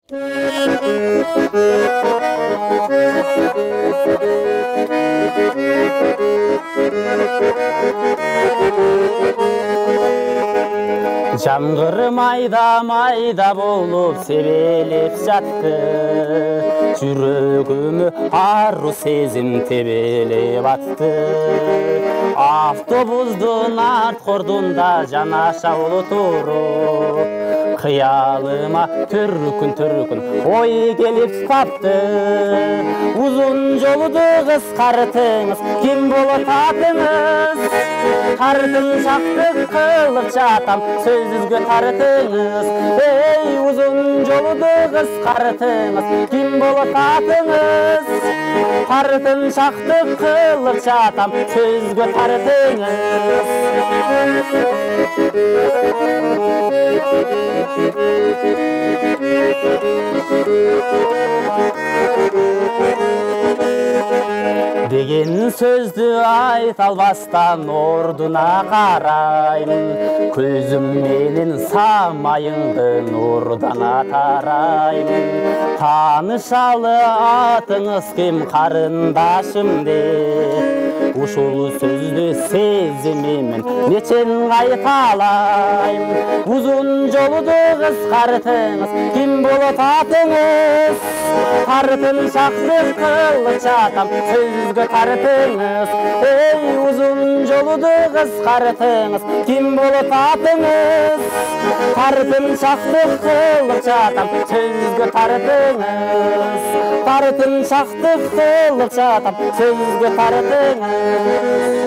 Жаңғыр майда болып себелеп жатты, жүрегіме ару сезім тебелеп атты. Автобустың арт қордында жанаша отырып, қиялыма түркін ой келіп тапты. Uzun жолды қысқартыңыз, кім болып атыңыз? Тартын шақтық қылып жатам, сөзізге тартыңыз. Ей, uzun жолды қысқартыңыз, кім болып атыңыз? Тартын шақтық қылып жатам, сөзге тартыңыз. Деген сөзді айт албастан ордуна қараймын, көзім менен самайыңды нұрдана тараймын. Танышалы атыңыз кем қарындашым деп, ушул сөзді сезімімен нечен қайталайым. Uzun жолды қысқартыңыз, кім болып атыңыз? Тартын шақтық қылып жатам, сөзге тартыңыз. Ей, uzun жолды қысқартыңыз, кім болып атыңыз? Тартын шақтық қылып жатам, сөзге тартыңыз. Тартын шақтық қылып жатам, сөзге тартыңыз.